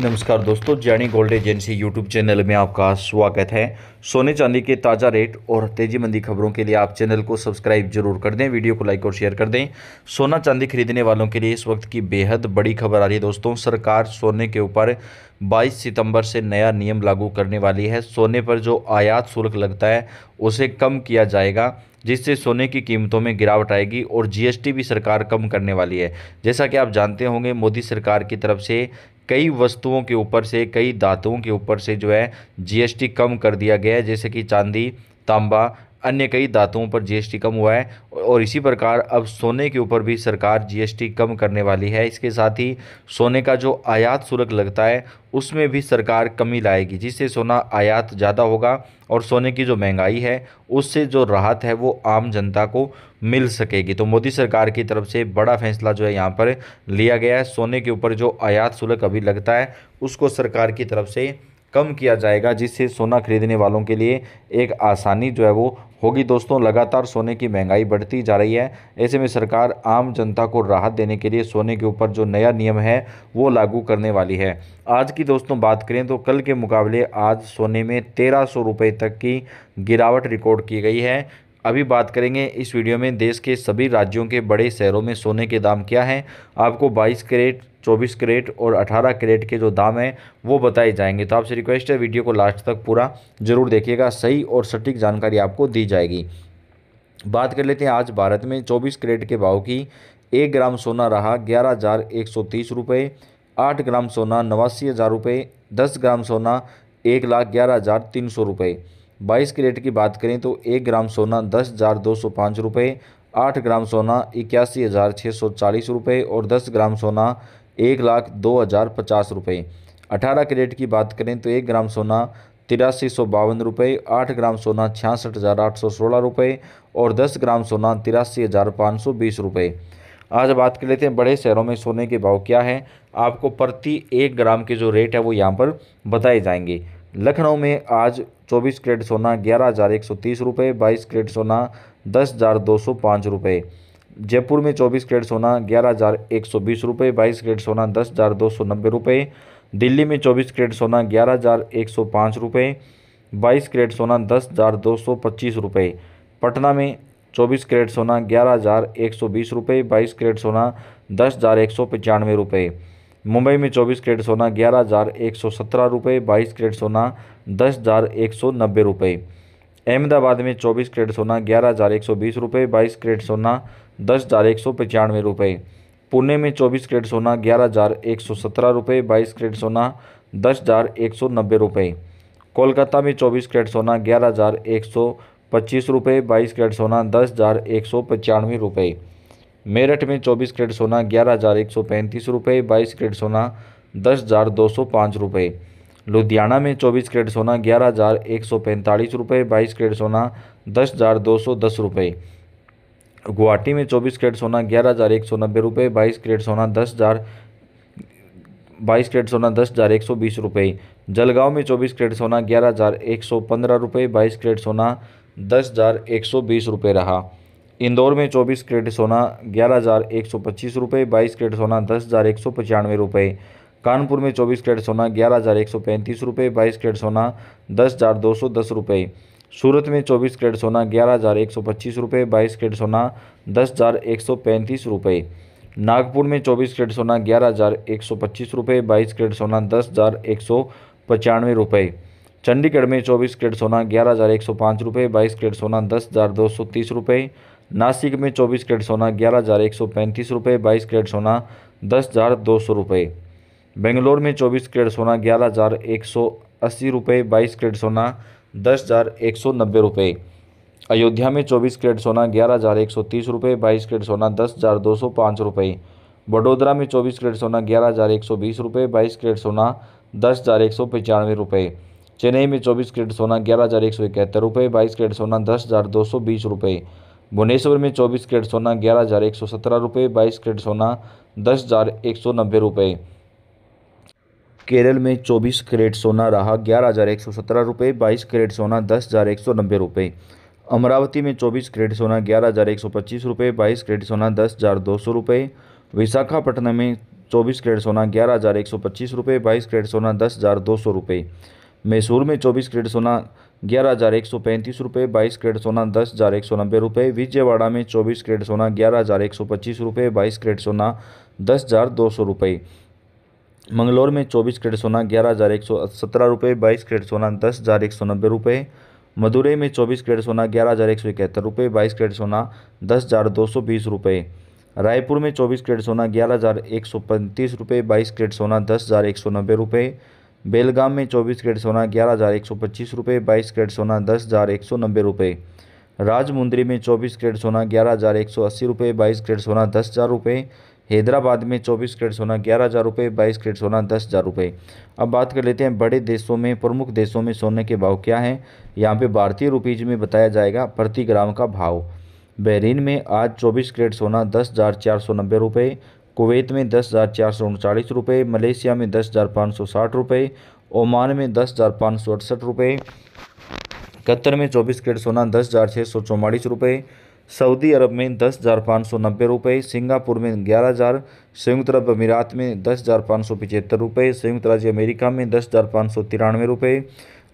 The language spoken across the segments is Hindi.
नमस्कार दोस्तों, ज्ञानी गोल्ड एजेंसी यूट्यूब चैनल में आपका स्वागत है। सोने चांदी के ताज़ा रेट और तेजी मंदी खबरों के लिए आप चैनल को सब्सक्राइब जरूर कर दें, वीडियो को लाइक और शेयर कर दें। सोना चांदी खरीदने वालों के लिए इस वक्त की बेहद बड़ी खबर आ रही है दोस्तों। सरकार सोने के ऊपर 22 सितंबर से नया नियम लागू करने वाली है। सोने पर जो आयात शुल्क लगता है उसे कम किया जाएगा, जिससे सोने की कीमतों में गिरावट आएगी और जीएसटी भी सरकार कम करने वाली है। जैसा कि आप जानते होंगे, मोदी सरकार की तरफ से कई वस्तुओं के ऊपर से, कई धातुओं के ऊपर से जो है जीएसटी कम कर दिया गया है, जैसे कि चांदी, तांबा, अन्य कई धातुओं पर जीएसटी कम हुआ है। और इसी प्रकार अब सोने के ऊपर भी सरकार जीएसटी कम करने वाली है। इसके साथ ही सोने का जो आयात शुल्क लगता है उसमें भी सरकार कमी लाएगी, जिससे सोना आयात ज़्यादा होगा और सोने की जो महंगाई है उससे जो राहत है वो आम जनता को मिल सकेगी। तो मोदी सरकार की तरफ से बड़ा फैसला जो है यहाँ पर लिया गया है। सोने के ऊपर जो आयात शुल्क अभी लगता है उसको सरकार की तरफ से कम किया जाएगा, जिससे सोना खरीदने वालों के लिए एक आसानी जो है वो होगी। दोस्तों, लगातार सोने की महंगाई बढ़ती जा रही है। ऐसे में सरकार आम जनता को राहत देने के लिए सोने के ऊपर जो नया नियम है वो लागू करने वाली है। आज की दोस्तों बात करें तो कल के मुकाबले आज सोने में 1300 रुपये तक की गिरावट रिकॉर्ड की गई है। अभी बात करेंगे इस वीडियो में देश के सभी राज्यों के बड़े शहरों में सोने के दाम क्या हैं। आपको 22 कैरेट, 24 कैरेट और 18 कैरेट के जो दाम हैं वो बताए जाएंगे। तो आपसे रिक्वेस्ट है, वीडियो को लास्ट तक पूरा जरूर देखिएगा, सही और सटीक जानकारी आपको दी जाएगी। बात कर लेते हैं आज भारत में 24 कैरेट के भाव की। 1 ग्राम सोना रहा 11,130 रुपये, 8 ग्राम सोना 89,000 रुपये, 10 ग्राम सोना 1,11,300 रुपये। 22 कैरेट की बात करें तो 1 ग्राम सोना 10,205 रुपये, 8 ग्राम सोना 81,640 रुपये और 10 ग्राम सोना 1,02,050 रुपये। 18 कैरेट की बात करें तो 1 ग्राम सोना 8352 रुपये, 8 ग्राम सोना 66,816 रुपये और 10 ग्राम सोना 83,520 रुपये। आज बात कर लेते हैं बड़े शहरों में सोने के भाव क्या हैं। आपको प्रति 1 ग्राम के जो रेट है वो यहाँ पर बताए जाएंगे। लखनऊ में आज 24 कैरेट सोना 11,130 रुपये, 22 कैरेट सोना 10,205 रुपये। जयपुर में 24 कैरेट सोना 11,120 रुपये, 22 कैरेट सोना 10,290 रुपये। दिल्ली में 24 कैरेट सोना 11,105 रुपये, 22 कैरेट सोना 10,225 रुपये। पटना में 24 कैरेट सोना 11,120 रुपये, 22 कैरेट सोना 10,195 रुपये। मुंबई में 24 कैरेट सोना 11,117 रुपये, 22 कैरेट सोना 10,190 रुपये। अहमदाबाद में 24 कैरेट सोना 11,120 रुपये, 22 कैरेट सोना 10,195 रुपये। पुणे में 24 कैरेट सोना 11,117 रुपये, 22 कैरेट सोना 10,190 रुपये। कोलकाता में 24 कैरेट सोना 11,125 रुपये, 22 कैरेट सोना 10,195 रुपये। मेरठ में 24 कैरेट सोना 11,135 रुपये, 22 कैरेट सोना 10,205 रुपये। लुधियाना में 24 कैरेट सोना 11,145 रुपये, 22 कैरेट सोना 10,210 रुपये। गुवाहाटी में 24 कैरेट सोना 11,190 रुपये, 22 कैरेट सोना 10,120 रुपये। जलगांव में 24 कैरेट सोना 11,115 रुपये, 22 कैरेट सोना 10,120 रुपये रहा। इंदौर में 24 कैरेट सोना 11,125 रुपये, 22 कैरेट सोना 10,195 रुपये। कानपुर में 24 कैरेट सोना 11,135 रुपये, 22 कैरेट सोना 10,210 रुपये। सूरत में 24 कैरेट सोना 11,125 रुपये, 22 कैरेट सोना 10,135 रुपये। नागपुर में 24 कैरेट सोना 11,125 रुपये, 22 कैरेट सोना 10,195 रुपये। चंडीगढ़ में 24 कैरेट सोना 11,105 रुपये, 22 कैरेट सोना 10,230 रुपये। नासिक में 24 कैरेट सोना 11,135 रुपये, 22 कैरेट सोना 10,200 रुपये। बेंगलोर में 24 कैरेट सोना 11,180 रुपये, 22 कैरेट सोना 10,190 रुपये। अयोध्या में 24 कैरेट सोना 11,130 रुपये, 22 कैरेट सोना 10,205 रुपये। वडोदरा में 24 कैरेट सोना 11,120 रुपये, 22 कैरेट सोना 10,195 रुपये। चेन्नई में 24 कैरेट सोना 11,171 रुपये, 22 कैरेट सोना 10,220 रुपये। भुवनेश्वर में 24 कैरेट सोना 11,117 रुपये, 22 कैरेट सोना 10,190 रुपये। केरल में 24 कैरेट सोना रहा 11,117 रुपये, 22 कैरेट सोना 10,190 रुपये। अमरावती में 24 कैरेट सोना 11,125 रुपये, 22 कैरेट सोना 10,200 रुपये। विशाखापट्टनम में 24 कैरेट सोना 11,125 रुपये, 22 कैरेट सोना 10,200 रुपये। मैसूर में 24 कैरेट सोना 11,135 रुपये, 22 कैरेट सोना 10,190 रुपये। विजयवाड़ा में 24 कैरेट सोना 11,125 रुपये, 22 कैरेट सोना 10,200 रुपये। मंगलौर में 24 कैरेट सोना 11,117 रुपये, 22 कैरेट सोना 10,190 रुपये। मदुरई में 24 कैरेट सोना 11,171 रुपये, 22 कैरेट सोना 10,220 रुपये। रायपुर में 24 कैरेट सोना 11,135 रुपये, 22 कैरेट सोना 10,190 रुपये। बेलगाम में 24 कैरेट सोना 11,125 रुपये, 22 कैरेट सोना 10,190 रुपये। राजमुंदरी में 24 कैरेट सोना 11,180 रुपये, 22 कैरेट सोना 10,000 रुपये। हैदराबाद में 24 कैरेट सोना 11,000 रुपये, 22 कैरेट सोना 10,000 रुपये। अब बात कर लेते हैं बड़े देशों में, प्रमुख देशों में सोने के भाव क्या हैं। यहाँ पे भारतीय रुपीज में बताया जाएगा प्रति ग्राम का भाव। बहरीन में आज 24 कैरेट सोना 10,490 रुपये, कुवैत में 10,439 रुपये, मलेशिया में 10,560 रुपये, ओमान में 10,568 रुपये, कतर में 24 कैरेट सोना 10,644 रुपये, सऊदी अरब में 10,590 रुपये, सिंगापुर में 11,000, संयुक्त अरब अमीरात में 10,575 रुपये, संयुक्त राज्य अमेरिका में 10,593 रुपये,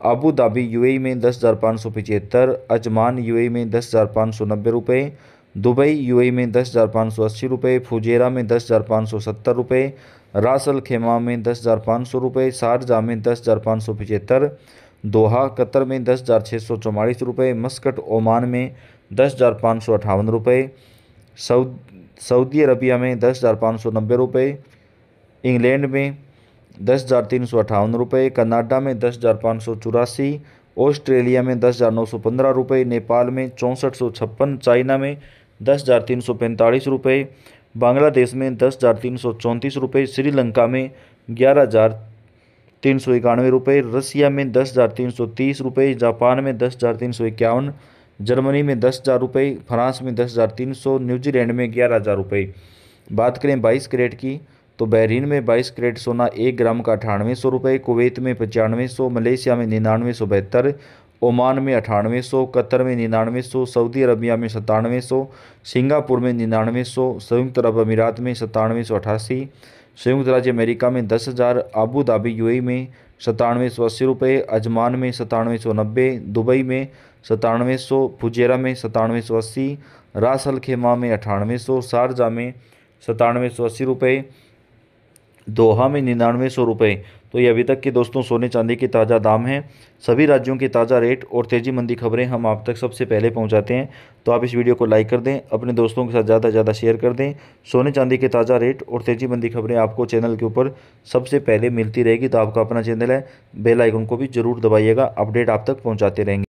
अबू धाबी यूएई में 10,575, अजमान यूएई में 10,590 रुपये, दुबई यूएई में 10,580 रुपये, फुजेरा में 10,570 रुपये, रास अल खेमा में 10,500 रुपये, शारजाह में 10,575, दोहा कतर में 10,644 रुपये, मस्कट ओमान में 10,558 रुपये, सऊदी अरबिया में 10,590 रुपये, इंग्लैंड में 10,358 रुपये, कनाडा में 10,584, ऑस्ट्रेलिया में 10,915 रुपये, नेपाल में 6456, चाइना में 10,345 रुपये, बांग्लादेश में 10,334 रुपये, श्रीलंका में 11,391 रुपये, रसिया में 10,330 रुपये, जापान में 10,351, जर्मनी में 10,000 रुपये, फ्रांस में 10,300, न्यूजीलैंड में 11,000 रुपये। बात करें 22 कैरेट की तो बहरीन में 22 कैरेट सोना 1 ग्राम का 9800 रुपये, कुवैत में 9500, मलेशिया में 9972, ओमान में 9800, कतर में 9900, सऊदी अरबिया में 9700, सिंगापुर में 9900, संयुक्त अरब अमीरात में 9788, संयुक्त राज्य अमेरिका में 10,000, अबू धाबी यूएई में 9780 रुपये, अजमान में 9790, दुबई में 9700, फुजेरा में 9780, रास अल खेमा में 9800, शारजाह में 9780 रुपये, दोहा में 9900 रुपये। तो ये अभी तक के दोस्तों सोने चांदी के ताज़ा दाम हैं। सभी राज्यों के ताज़ा रेट और तेज़ी मंदी खबरें हम आप तक सबसे पहले पहुंचाते हैं। तो आप इस वीडियो को लाइक कर दें, अपने दोस्तों के साथ ज़्यादा से ज़्यादा शेयर कर दें। सोने चांदी के ताज़ा रेट और तेज़ी मंदी खबरें आपको चैनल के ऊपर सबसे पहले मिलती रहेगी। तो आपका अपना चैनल है, बेल आइकन को भी ज़रूर दबाइएगा, अपडेट आप तक पहुँचाते रहेंगे।